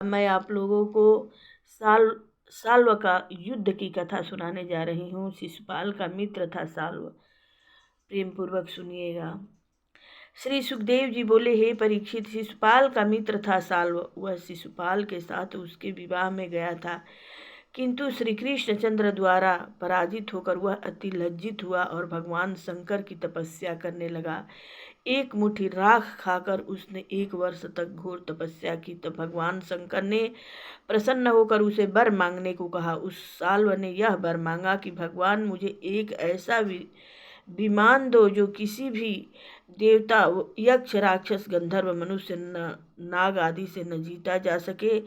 मैं आप लोगों को साल साल्व का युद्ध की कथा सुनाने जा रही हूँ। शिशुपाल का मित्र था साल्व। प्रेम पूर्वक सुनिएगा। श्री सुखदेव जी बोले, हे परीक्षित, शिशुपाल का मित्र था साल्व। वह शिशुपाल के साथ उसके विवाह में गया था, किंतु श्री कृष्णचंद्र द्वारा पराजित होकर वह अति लज्जित हुआ और भगवान शंकर की तपस्या करने लगा। एक मुट्ठी राख खाकर उसने 1 वर्ष तक घोर तपस्या की। तब भगवान शंकर ने प्रसन्न होकर उसे वर मांगने को कहा। उस साल्व ने यह वर मांगा कि भगवान, मुझे एक ऐसा विमान दो जो किसी भी देवता, यक्ष, राक्षस, गंधर्व, मनुष्य, नाग आदि से न जीता जा सके।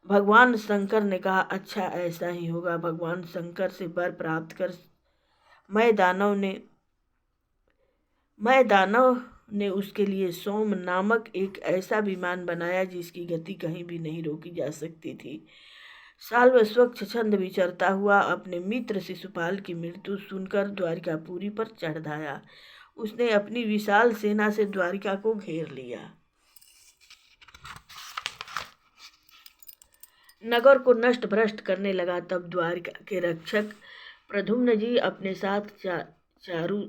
भगवान शंकर ने कहा, अच्छा, ऐसा ही होगा। भगवान शंकर से वर प्राप्त कर मैं दानव ने उसके लिए सोम नामक एक ऐसा विमान बनाया जिसकी गति कहीं भी नहीं रोकी जा सकती थी। साल्व स्वच्छ छंद विचरता हुआ अपने मित्र शिशुपाल की मृत्यु सुनकर द्वारिकापुरी पर चढ़ आया। उसने अपनी विशाल सेना से द्वारिका को घेर लिया। नगर को नष्ट भ्रष्ट करने लगा। तब द्वारिका के रक्षक प्रद्युम्न जी अपने साथ चारु,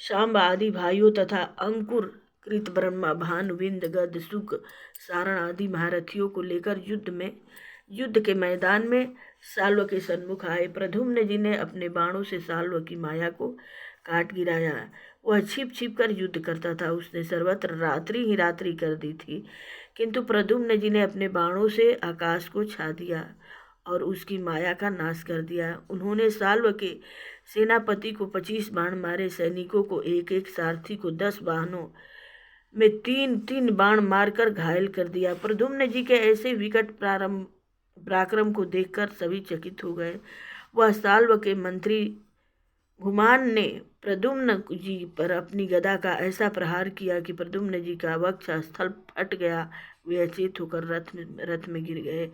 शांब आदि भाइयों तथा अंकुर, कृत, ब्रह्मा, भानु, विंद, गद, सुक, सारण आदि महारथियों को लेकर युद्ध के मैदान में साल्व के सन्मुख आए। प्रद्युम्न जी ने अपने बाणों से साल्व की माया को काट गिराया। वह छिप छिप कर युद्ध करता था। उसने सर्वत्र रात्रि ही रात्रि कर दी थी, किंतु प्रद्युम्न जी ने अपने बाणों से आकाश को छा दिया और उसकी माया का नाश कर दिया। उन्होंने साल्व के सेनापति को 25 बाण मारे, सैनिकों को 1-1, सारथी को 10 बाणों में 3-3 बाण मारकर घायल कर दिया। प्रद्युम्न जी के ऐसे विकट पराक्रम को देखकर सभी चकित हो गए। वह साल्व के मंत्री घुमान ने प्रद्युम्न जी पर अपनी गदा का ऐसा प्रहार किया कि प्रद्युम्न जी का वक्ष स्थल फट गया। वे अचेत होकर रथ में गिर गए।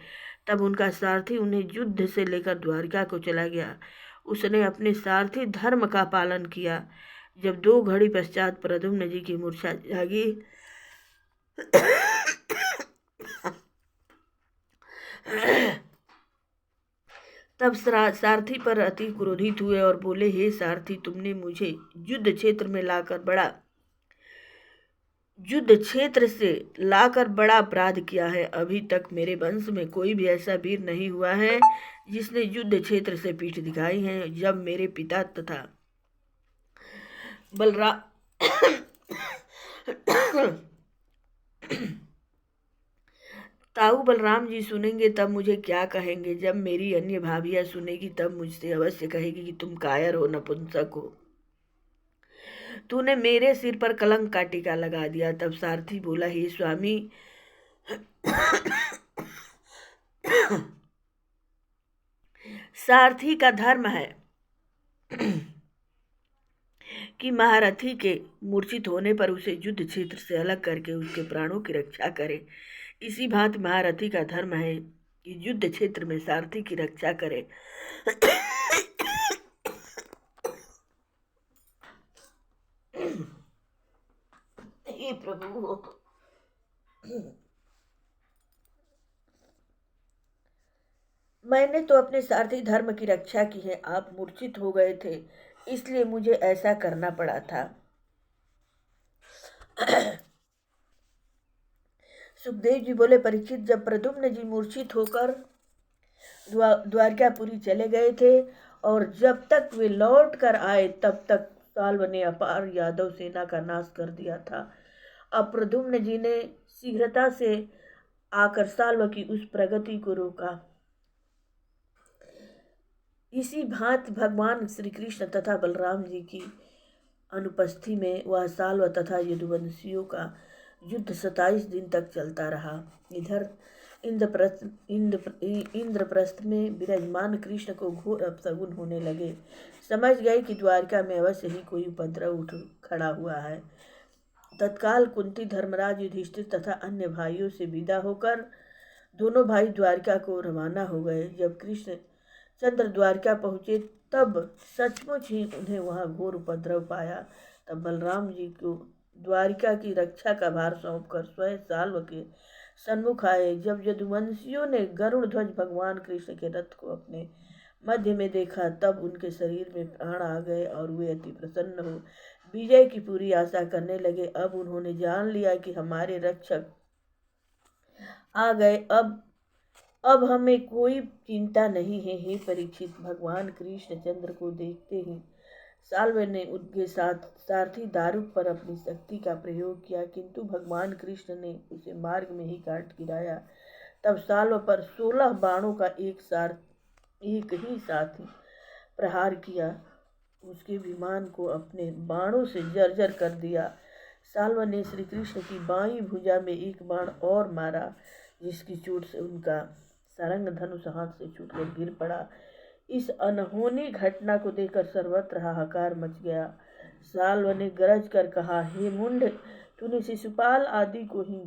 तब उनका सारथी उन्हें युद्ध से लेकर द्वारिका को चला गया। उसने अपने सारथी धर्म का पालन किया। जब 2 घड़ी पश्चात प्रद्युम्न जी की मूर्छा जागी तब सारथी पर अति क्रोधित हुए और बोले, हे सारथी, तुमने मुझे युद्ध क्षेत्र से लाकर बड़ा अपराध किया है। अभी तक मेरे वंश में कोई भी ऐसा वीर नहीं हुआ है जिसने युद्ध क्षेत्र से पीठ दिखाई है। जब मेरे पिता तथा ताऊ बलराम जी सुनेंगे तब मुझे क्या कहेंगे। जब मेरी अन्य भाभियां सुनेगी तब मुझसे अवश्य कहेगी कि तुम कायर हो, नपुंसक हो, तूने मेरे सिर पर कलंक का टीका लगा दिया। तब सारथी बोला, हे स्वामी, सारथी का धर्म है कि महारथी के मूर्छित होने पर उसे युद्ध क्षेत्र से अलग करके उसके प्राणों की रक्षा करे। इसी भांति महारथी का धर्म है कि युद्ध क्षेत्र में सारथी की रक्षा करे। हे प्रभु, मैंने तो अपने सारथी धर्म की रक्षा की है। आप मूर्छित हो गए थे, इसलिए मुझे ऐसा करना पड़ा था। सुखदेव जी बोले, परीक्षित, जब प्रद्युम्न जी मूर्छित होकर द्वारकापुरी चले गए थे और जब तक वे लौट कर आए तब तक साल्व ने अपार यादव सेना का नाश कर दिया था। अब प्रद्युम्न जी ने शीघ्रता से आकर साल्व की उस प्रगति को रोका। इसी भांति भगवान श्री कृष्ण तथा बलराम जी की अनुपस्थिति में वह साल्व तथा यदुवंशियों का युद्ध 27 दिन तक चलता रहा। इधर इंद्रप्रस्थ में विराजमान कृष्ण को घोर अपशगुन होने लगे। समझ गए कि द्वारिका में अवश्य ही कोई उपद्रव उठ खड़ा हुआ है। तत्काल कुंती, धर्मराज, युधिष्ठिर तथा अन्य भाइयों से विदा होकर दोनों भाई द्वारिका को रवाना हो गए। जब कृष्ण चंद्र द्वारिका पहुँचे तब सचमुच ही उन्हें वहाँ घोर उपद्रव पाया। तब बलराम जी को द्वारिका की रक्षा का भार सौंपकर स्वयं साल्व के सन्मुख आए। जब यदुवंशियों ने गरुड़ ध्वज भगवान कृष्ण के रथ को अपने मध्य में देखा, तब उनके शरीर में प्राण आ गए और वे अति प्रसन्न हो विजय की पूरी आशा करने लगे। अब उन्होंने जान लिया कि हमारे रक्षक आ गए, अब हमें कोई चिंता नहीं है। हे परीक्षित, भगवान कृष्णचंद्र को देखते ही साल्व ने उनके साथ सारथी दारुक पर अपनी शक्ति का प्रयोग किया, किंतु भगवान कृष्ण ने उसे मार्ग में ही काट गिराया। तब साल्व पर 16 बाणों का एक ही साथ प्रहार किया, उसके विमान को अपने बाणों से जर्जर कर दिया। साल्व ने श्री कृष्ण की बाईं भुजा में एक बाण और मारा, जिसकी चोट से उनका सारंग धनुष हाथ से छूटकर गिर पड़ा। इस अनहोनी घटना को देखकर सर्वत्र हाहाकार मच गया। साल्व ने गरज कर कहा, हे मुंड, तूने शिशुपाल आदि को ही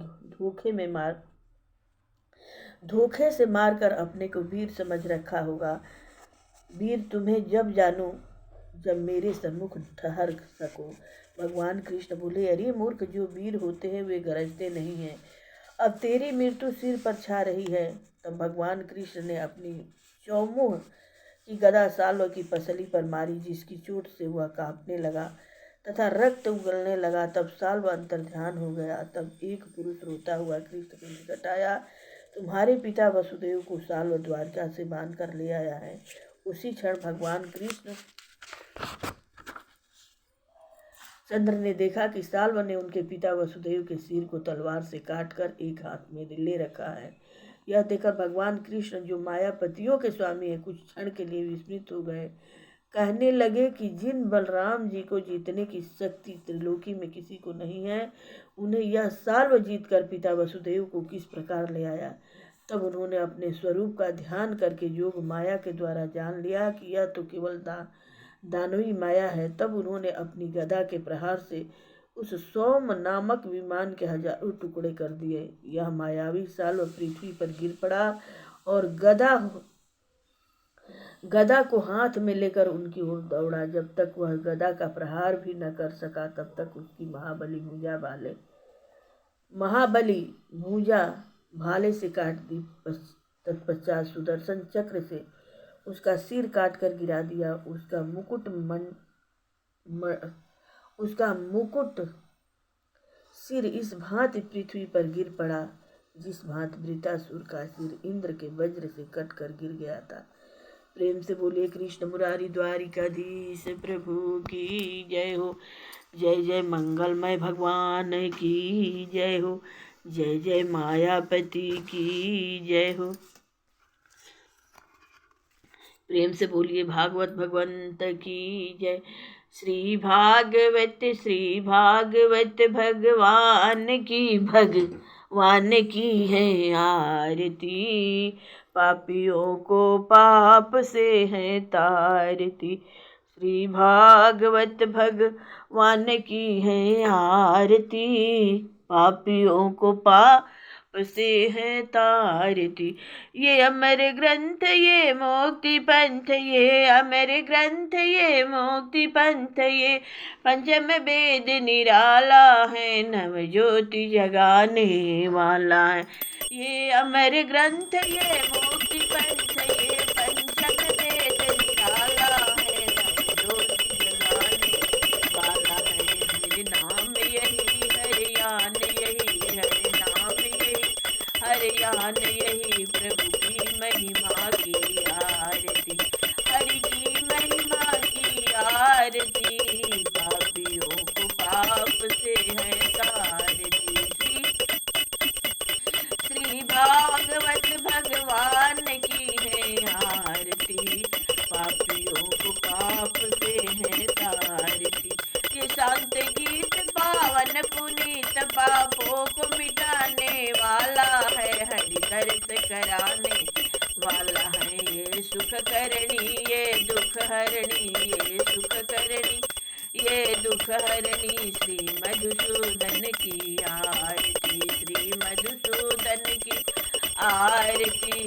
धोखे से मारकर अपने को वीर समझ रखा होगा। वीर तुम्हें जब जानूं जब मेरे सम्मुख ठहर सको। भगवान कृष्ण बोले, अरे मूर्ख, जो वीर होते हैं वे गरजते नहीं हैं। अब तेरी मृत्यु सिर पर छा रही है। तब भगवान कृष्ण ने अपनी चौमुख की गदा साल्व की पसली पर मारी, जिसकी चोट से वह कांपने लगा तथा रक्त उगलने लगा। तब साल्व अंतर्ध्यान हो गया। तब एक पुरुष रोता हुआ कृष्ण के निकट आया, तुम्हारे पिता वसुदेव को साल्व द्वारका से बांध कर ले आया है। उसी क्षण भगवान कृष्ण चंद्र ने देखा कि साल्व ने उनके पिता वसुदेव के सिर को तलवार से काटकर एक हाथ में ले रखा है। यह देखकर भगवान कृष्ण, जो मायापतियों के स्वामी हैं, कुछ क्षण के लिए विस्मित हो गए। कहने लगे कि जिन बलराम जी को जीतने की शक्ति त्रिलोकी में किसी को नहीं है, उन्हें यह साल्व जीत कर पिता वसुदेव को किस प्रकार ले आया। तब उन्होंने अपने स्वरूप का ध्यान करके योग माया के द्वारा जान लिया कि यह तो केवल दानवी माया है। तब उन्होंने अपनी गदा के प्रहार से उस सोम नामक विमान के हजारों टुकड़े कर दिए। यह मायावी साल्व पृथ्वी पर गिर पड़ा और गदा को हाथ में लेकर उनकी ओर दौड़ा। जब तक वह गदा का प्रहार भी न कर सका, तब तक उसकी महाबली भुजा भाले से काट दी। तत्पश्चात सुदर्शन चक्र से उसका सिर काट कर गिरा दिया। उसका मुकुट सिर इस भांति पृथ्वी पर गिर पड़ा, जिस भांति वृतासुर का सिर इंद्र के वज्र से कट कर गिर गया था। प्रेम से बोलिए कृष्ण मुरारी द्वारिकाधीश प्रभु की जय हो। जय जय मंगलमय भगवान की जय हो। जय जय मायापति की जय हो। प्रेम से बोलिए भागवत भगवंत की जय। श्री भागवत भगवान की है आरती, पापियों को पाप से है तारती। श्री भागवत भगवान की है आरती, पापियों को पाप से है तारती। ये अमर ग्रंथ ये मुक्ति पंथ, ये अमर ग्रंथ ये मुक्ति पंथ, ये पंचम वेद निराला है, नव ज्योति जगाने वाला है। ये अमर ग्रंथ ये मुक्ति पंथ, ये पंचम वेद निराला है, नव ज्योति जगाने वाला है। मेरे नाम यही हरियाण, यही हरि नाम यही हरियाण, यही प्रभु की महिमा की आरती, हरि की महिमा की आरती, पापियों को पाप से है तारती। श्री भागवत भगवान की है आरती, पापियों को पाप से है तारती। ये शांत गीत पावन पुनीत, पापों को मिटाने वाला है, हरि दर्श कराने वाला है। ये सुख करनी ये दुख हरणी, ये सुख करनी ये दुख हरणी, श्री मधुसूदन की आरती, श्री मधुसूदन की आरती,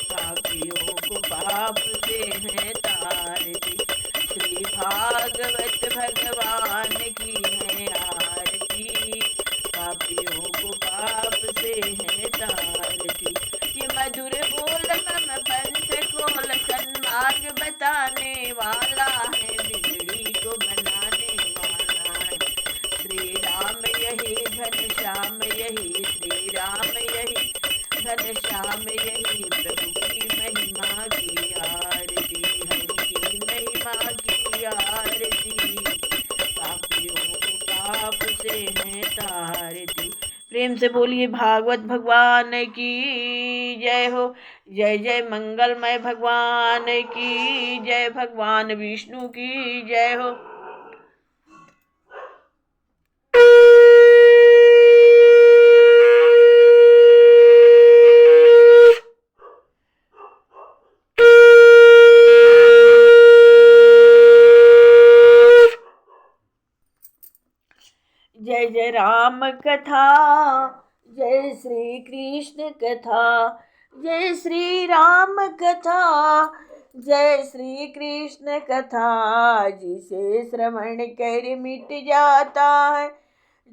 पापियों को पाप से है तारती। श्री भागवत भगवान की है आरती, पापियों को पाप से है तारती। भगवान श्याम यही प्रभु की महिमा की आरती, हरि की महिमा की आरती, पापियों को पाप से है तारती। प्रेम से बोलिए भागवत भगवान की जय हो। जय जय मंगलमय भगवान की जय, भगवान विष्णु की जय हो। जय जय राम कथा, जय श्री कृष्ण कथा, जय श्री राम कथा, जय श्री कृष्ण कथा। जिसे श्रवण कर मिट जाता है,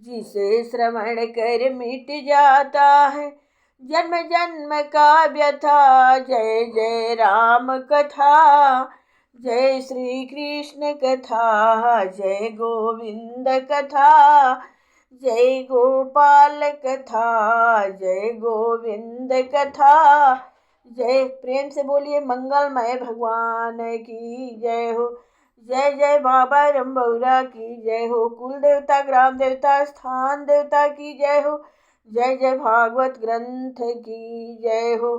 जिसे श्रवण कर मिट जाता है जन्म जन्म का व्यथा। जय जय राम कथा, जय श्री कृष्ण कथा, जय गोविंद कथा, जय गोपाल कथा, जय गोविंद कथा जय। प्रेम से बोलिए मंगलमय भगवान की जय हो। जय जय बाबा रंबौरा की जय हो। कुल देवता ग्राम देवता स्थान देवता की जय हो। जय जय भागवत ग्रंथ की जय हो।